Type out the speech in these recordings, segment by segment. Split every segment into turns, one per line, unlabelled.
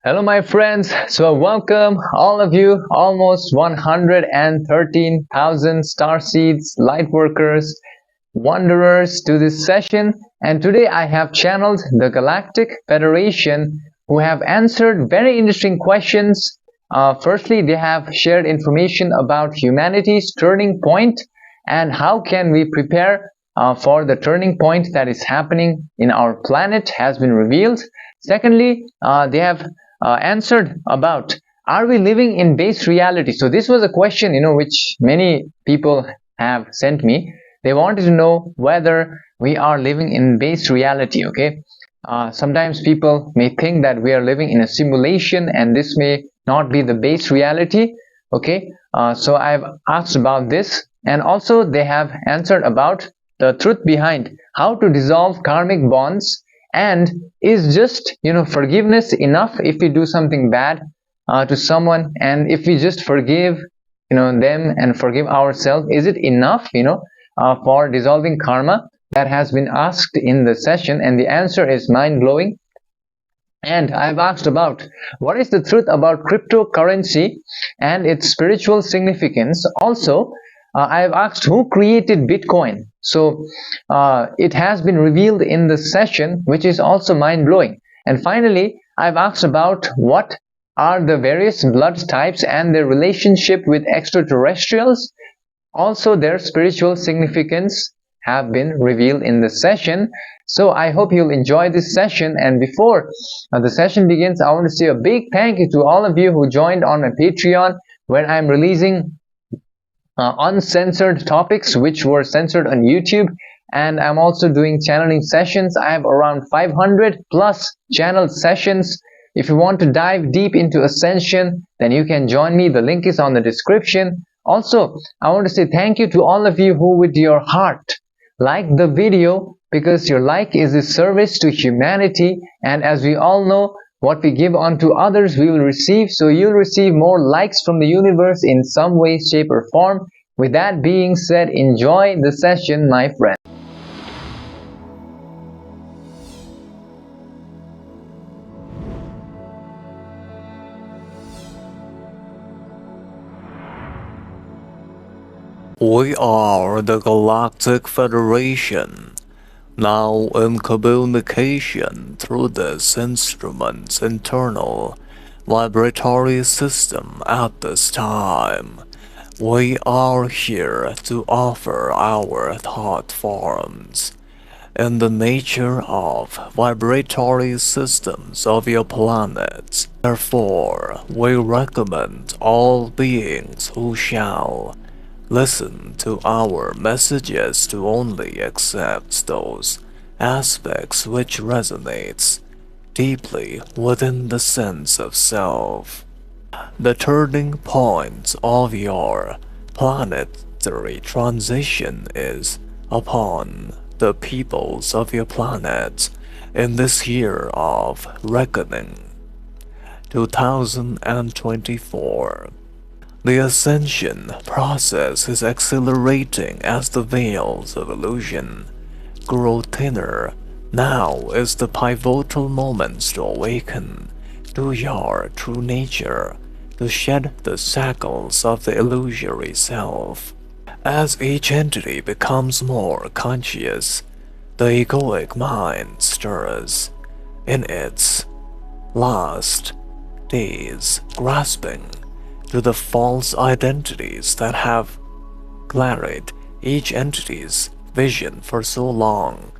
Hello, my friends. So, welcome all of you, almost 113,000 star seeds, light workers, wanderers to this session. And today I have channeled the Galactic Federation who have answered very interesting questions. Firstly, they have shared information about humanity's turning point and how can we prepare for the turning point that is happening in our planet has been revealed. Secondly, they have answered about, are we living in base reality? So this was a question, which many people have sent me. They wanted to know whether we are living in base reality. Okay, sometimes people may think that we are living in a simulation and this may not be the base reality. Okay, so I've asked about this, and also they have answered about the truth behind how to dissolve karmic bonds, and is just forgiveness enough if we do something bad to someone, and if we just forgive them and forgive ourselves, is it enough for dissolving karma? That has been asked in the session, and the answer is mind-blowing. And I've asked about what is the truth about cryptocurrency and its spiritual significance. Also, I've asked who created Bitcoin. So it has been revealed in the session, which is also mind-blowing. And finally, I've asked about what are the various blood types and their relationship with extraterrestrials. Also, their spiritual significance have been revealed in the session. So I hope you'll enjoy this session. And before the session begins, I want to say a big thank you to all of you who joined on my Patreon, where I'm releasing uncensored topics which were censored on YouTube. And I'm also doing channeling sessions. I have around 500 plus channeled sessions. If you want to dive deep into ascension, then you can join me. The link is on the description. Also, I want to say thank you to all of you who with your heart like the video, because your like is a service to humanity. And as we all know, what we give unto others we will receive. So you'll receive more likes from the universe in some way, shape or form. With that being said, enjoy the session, my friend.
We are the Galactic Federation, now in communication through this instrument's internal vibratory system at this time. We are here to offer our thought forms in the nature of vibratory systems of your planet. Therefore, we recommend all beings who shall listen to our messages to only accept those aspects which resonates deeply within the sense of self. The turning point of your planetary transition is upon the peoples of your planet in this year of reckoning, 2024. The ascension process is accelerating as the veils of illusion grow thinner. Now is the pivotal moment to awaken to your true nature, to shed the shackles of the illusory self. As each entity becomes more conscious, the egoic mind stirs in its last days, grasping to the false identities that have glared each entity's vision for so long.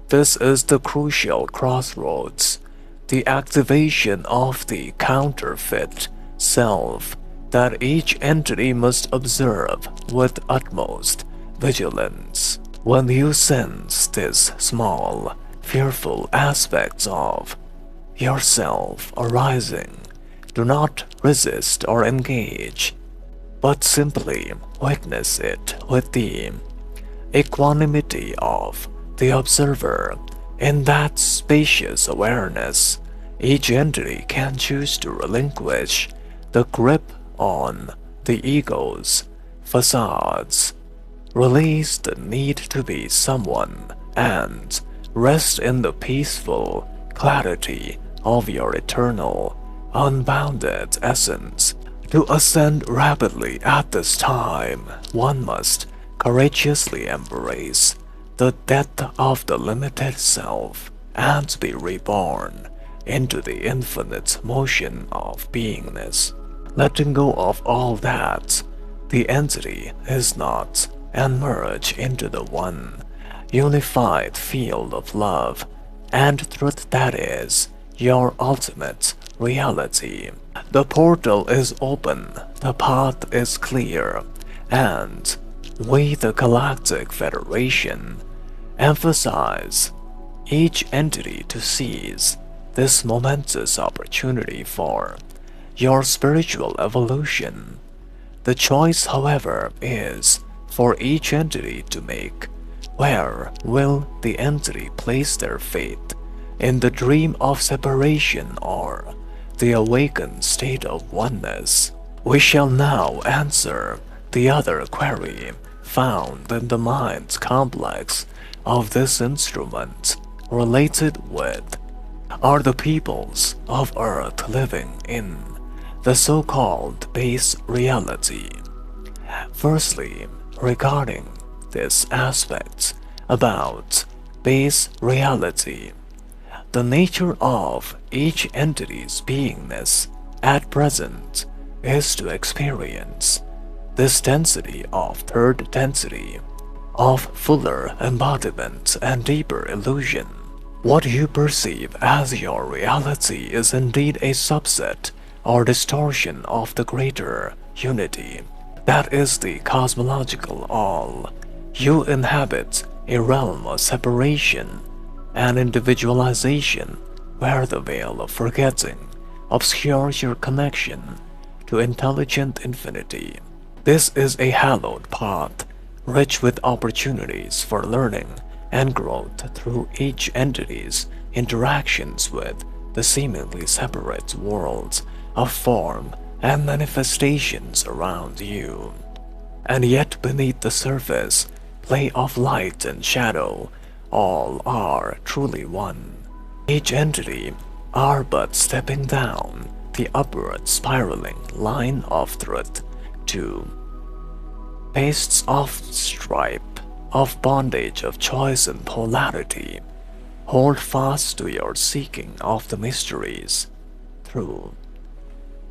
This is the crucial crossroads, the activation of the counterfeit self that each entity must observe with utmost vigilance. When you sense these small, fearful aspects of yourself arising, do not resist or engage, but simply witness it with the equanimity of the observer. In that spacious awareness, each entity can choose to relinquish the grip on the ego's facades, release the need to be someone, and rest in the peaceful clarity of your eternal unbounded essence. To ascend rapidly at this time, one must courageously embrace the death of the limited self and be reborn into the infinite motion of beingness. Letting go of all that, the entity is not, and merge into the one unified field of love and truth that is your ultimate reality. The portal is open, the path is clear, and we, the Galactic Federation, emphasize each entity to seize this momentous opportunity for your spiritual evolution. The choice, however, is for each entity to make. Where will the entity place their faith? In the dream of separation or the awakened state of oneness? We shall now answer the other query found in the mind's complex of this instrument, related with, are the peoples of Earth living in the so-called base reality? Firstly, regarding this aspect about base reality, the nature of each entity's beingness at present is to experience this density of third density, of fuller embodiment and deeper illusion. What you perceive as your reality is indeed a subset or distortion of the greater unity. That is the cosmological all. You inhabit a realm of separation and individualization where the veil of forgetting obscures your connection to intelligent infinity. This is a hallowed path, rich with opportunities for learning and growth through each entity's interactions with the seemingly separate worlds of form and manifestations around you. And yet beneath the surface play of light and shadow, all are truly one. Each entity are but stepping down the upward spiraling line of truth to pastes of stripe, of bondage of choice and polarity. Hold fast to your seeking of the mysteries through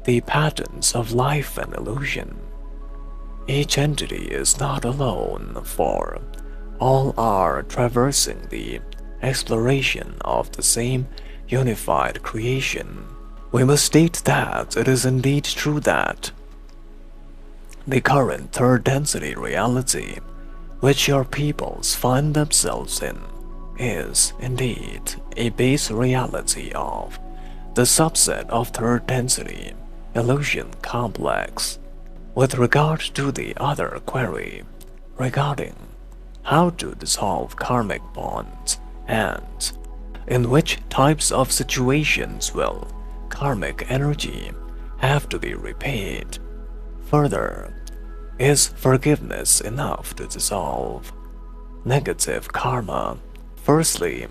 the patterns of life and illusion. Each entity is not alone, for all are traversing the exploration of the same unified creation. We must state that it is indeed true that the current third density reality which your peoples find themselves in is indeed a base reality of the subset of third density illusion complex. With regard to the other query regarding how to dissolve karmic bonds and in which types of situations will karmic energy have to be repaid, further, is forgiveness enough to dissolve negative karma? Firstly,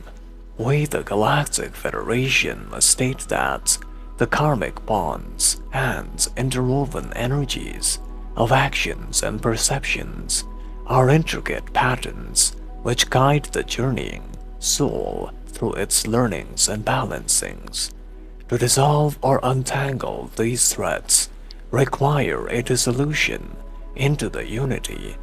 we, the Galactic Federation, must state that the karmic bonds and interwoven energies of actions and perceptions are intricate patterns which guide the journeying soul through its learnings and balancings. To dissolve or untangle these threads require a dissolution into the unity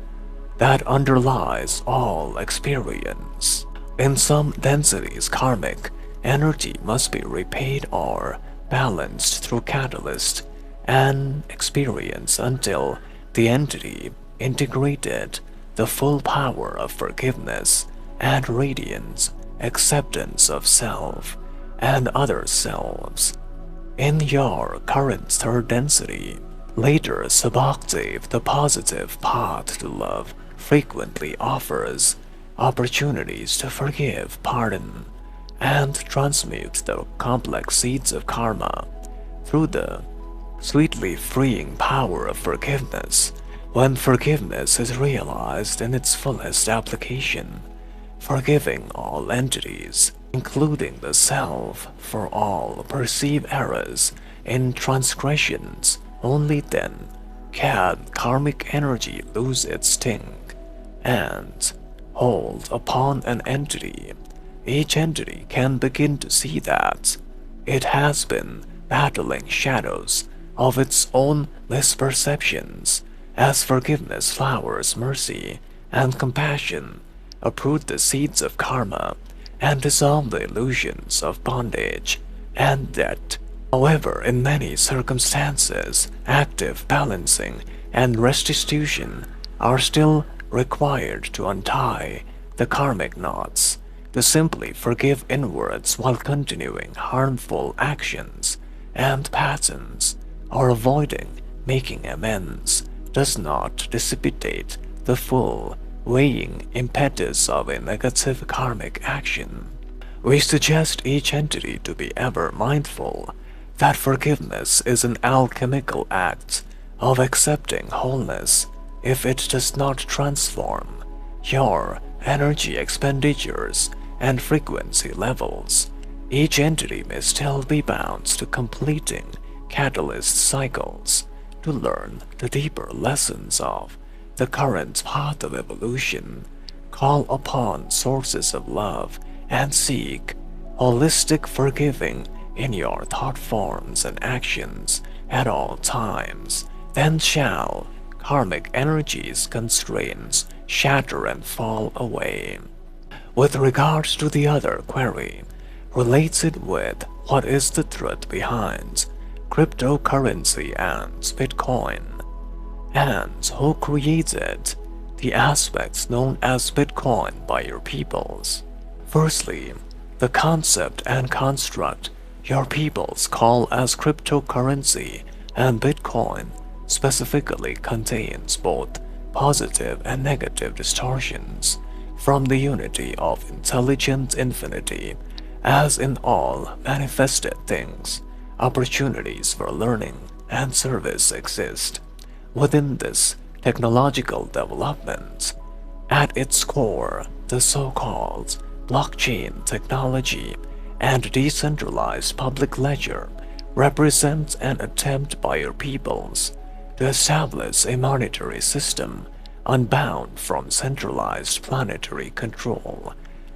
that underlies all experience. In some densities, karmic energy must be repaid or balanced through catalyst and experience until the entity integrated the full power of forgiveness and radiance, acceptance of self and other selves. In your current third density, later suboctave, the positive path to love frequently offers opportunities to forgive, pardon, and transmute the complex seeds of karma through the sweetly freeing power of forgiveness. When forgiveness is realized in its fullest application, forgiving all entities, including the self, for all perceived errors in transgressions, only then can karmic energy lose its sting and hold upon an entity. Each entity can begin to see that it has been battling shadows of its own misperceptions. As forgiveness flowers mercy and compassion, uproot the seeds of karma and dissolve the illusions of bondage and debt. However, in many circumstances, active balancing and restitution are still required to untie the karmic knots. To simply forgive inwards while continuing harmful actions and patterns or avoiding making amends does not dissipate the full weighing impetus of a negative karmic action. We suggest each entity to be ever mindful that forgiveness is an alchemical act of accepting wholeness. If it does not transform your energy expenditures and frequency levels, each entity may still be bound to completing catalyst cycles to learn the deeper lessons of the current path of evolution. Call upon sources of love and seek holistic forgiving in your thought forms and actions at all times. Then shall karmic energies' constraints shatter and fall away. With regards to the other query, related with what is the truth behind cryptocurrency and Bitcoin, and who created the aspects known as Bitcoin by your peoples. Firstly, the concept and construct your peoples call as cryptocurrency and Bitcoin specifically contains both positive and negative distortions from the unity of intelligent infinity. As in all manifested things, opportunities for learning and service exist within this technological development. At its core, the so-called blockchain technology and decentralized public ledger represents an attempt by your peoples to establish a monetary system unbound from centralized planetary control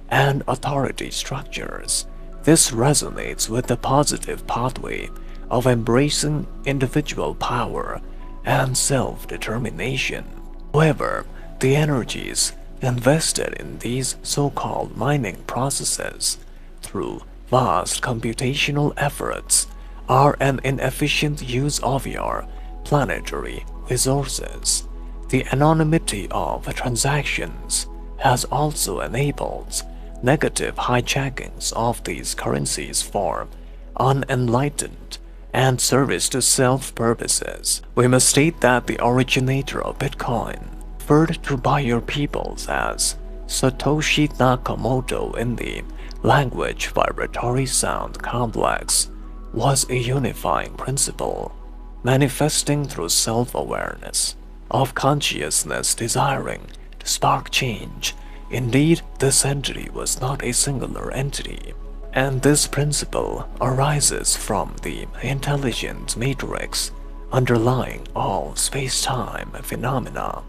and authority structures. This resonates with the positive pathway of embracing individual power and self-determination. However, the energies invested in these so-called mining processes through vast computational efforts are an inefficient use of your planetary resources. The anonymity of transactions has also enabled negative hijackings of these currencies for unenlightened and service to self purposes. We must state that the originator of Bitcoin, referred to by your peoples as Satoshi Nakamoto in the language vibratory sound complex, was a unifying principle, manifesting through self-awareness of consciousness desiring to spark change. Indeed, this entity was not a singular entity, and this principle arises from the intelligent matrix underlying all space-time phenomena.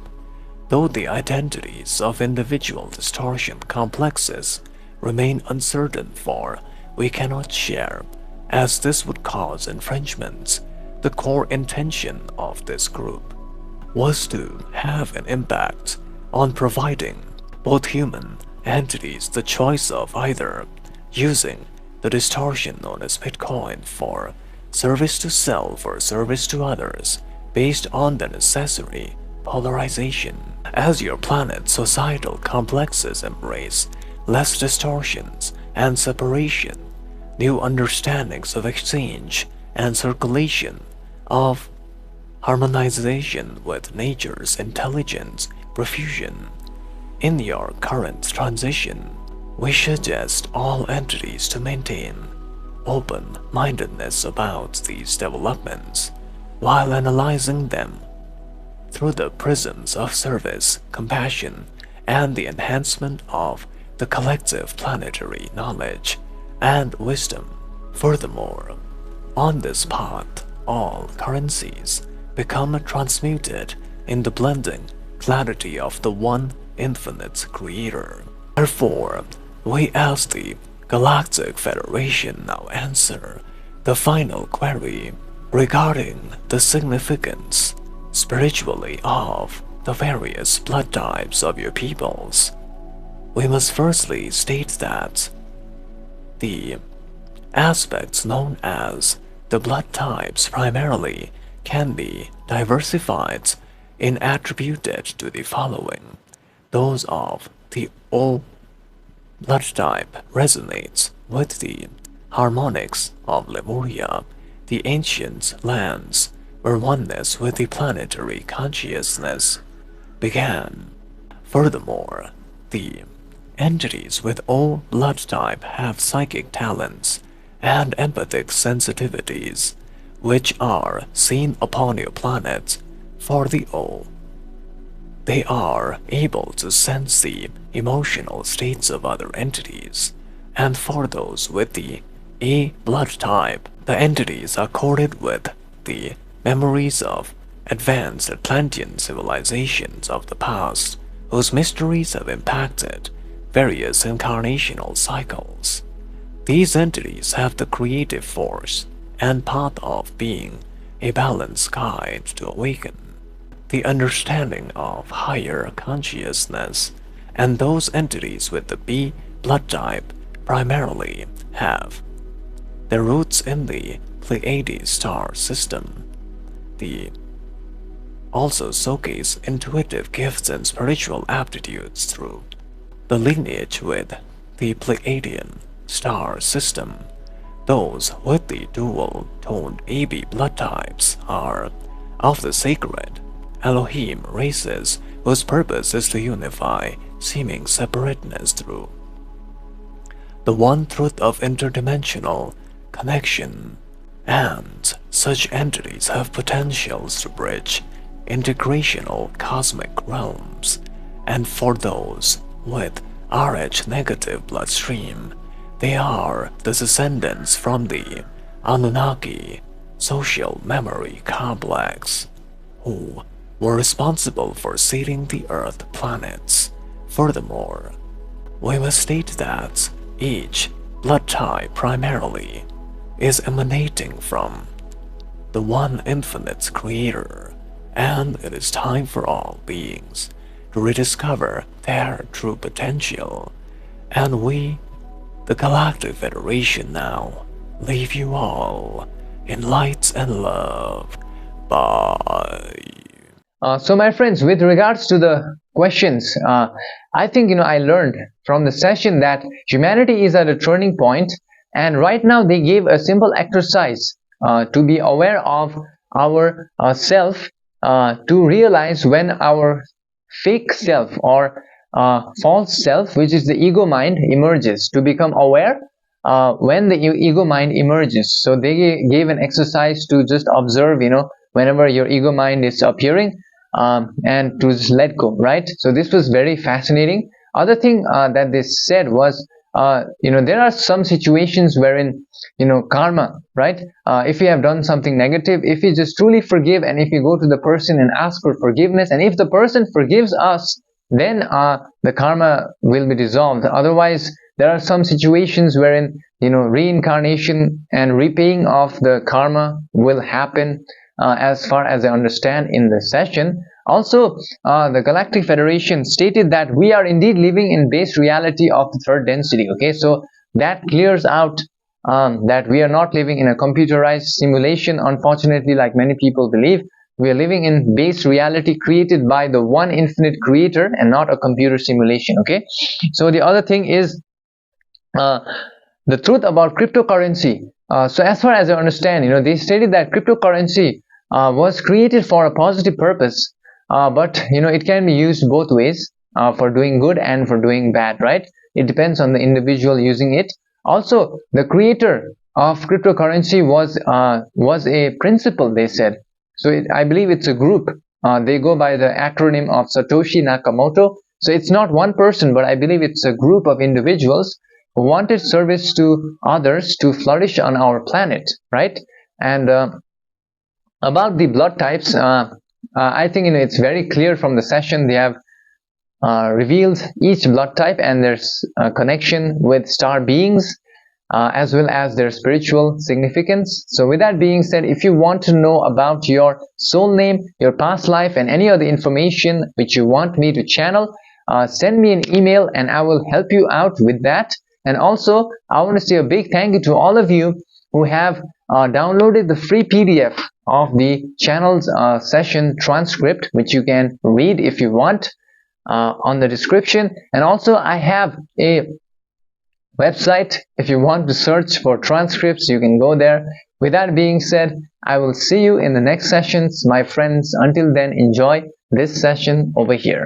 Though the identities of individual distortion complexes remain uncertain, for we cannot share, as this would cause infringements, the core intention of this group was to have an impact on providing both human entities the choice of either using the distortion known as Bitcoin for service to self or service to others based on the necessary polarization. As your planet's societal complexes embrace less distortions and separation, new understandings of exchange and circulation, of harmonization with nature's intelligence profusion. In your current transition, we suggest all entities to maintain open-mindedness about these developments while analyzing them through the prisms of service, compassion, and the enhancement of the collective planetary knowledge and wisdom. Furthermore, On this path, all currencies become transmuted in the blending clarity of the one infinite creator. Therefore, we as the Galactic Federation now answer the final query regarding the significance spiritually of the various blood types of your peoples. We must firstly state that the aspects known as the blood types primarily can be diversified and attributed to the following. Those of the O blood type resonates with the harmonics of Lemuria, the ancient lands where oneness with the planetary consciousness began. Furthermore, the entities with O blood type have psychic talents and empathic sensitivities, which are seen upon your planet. For the O, they are able to sense the emotional states of other entities, and for those with the A blood type, the entities are coded with the memories of advanced Atlantean civilizations of the past, whose mysteries have impacted various incarnational cycles. These entities have the creative force and path of being a balanced guide to awaken the understanding of higher consciousness, and those entities with the B blood type primarily have their roots in the Pleiades star system. They also showcase intuitive gifts and spiritual aptitudes through the lineage with the Pleiadian star system. Those with the dual-toned AB blood types are of the sacred Elohim races, whose purpose is to unify seeming separateness through the one truth of interdimensional connection, and such entities have potentials to bridge integrational cosmic realms. And for those with RH negative bloodstream, they are the descendants from the Anunnaki social memory complex, who were responsible for seeding the Earth planets. Furthermore, we must state that each blood type primarily is emanating from the one infinite creator, and it is time for all beings to rediscover their true potential. And we, the Galactic Federation, now leave you all in light and love. Bye.
So my friends, with regards to the questions, I think I learned from the session that humanity is at a turning point, and right now they gave a simple exercise to be aware of our self, to realize when our fake self or false self, which is the ego mind, emerges, to become aware when the ego mind emerges. So they gave an exercise to just observe, whenever your ego mind is appearing, and to just let go, right? So this was very fascinating. Other thing that they said was, there are some situations wherein, karma, right? If we have done something negative, if we just truly forgive, and if we go to the person and ask for forgiveness, and if the person forgives us, then the karma will be dissolved. Otherwise, there are some situations wherein, reincarnation and repaying of the karma will happen, as far as I understand in the session. Also, the Galactic Federation stated that we are indeed living in base reality of the third density. Okay, so that clears out that we are not living in a computerized simulation, unfortunately, like many people believe. We are living in base reality created by the one infinite creator and not a computer simulation. Okay, so the other thing is the truth about cryptocurrency. So as far as I understand, they stated that cryptocurrency was created for a positive purpose, but it can be used both ways, for doing good and for doing bad, right? It depends on the individual using it. Also, the creator of cryptocurrency was a principal, they said. So I believe it's a group. They go by the acronym of Satoshi Nakamoto. So it's not one person, but I believe it's a group of individuals who wanted service to others to flourish on our planet, right? And about the blood types, I think it's very clear from the session. They have revealed each blood type and their connection with star beings, as well as their spiritual significance. So with that being said, if you want to know about your soul name, your past life, and any other information which you want me to channel, send me an email and I will help you out with that. And also, I want to say a big thank you to all of you who have downloaded the free PDF of the channel's session transcript, which you can read if you want on the description. And also, I have a website. If you want to search for transcripts, you can go there. With that being said, I will see you in the next sessions, my friends. Until then, enjoy this session over here.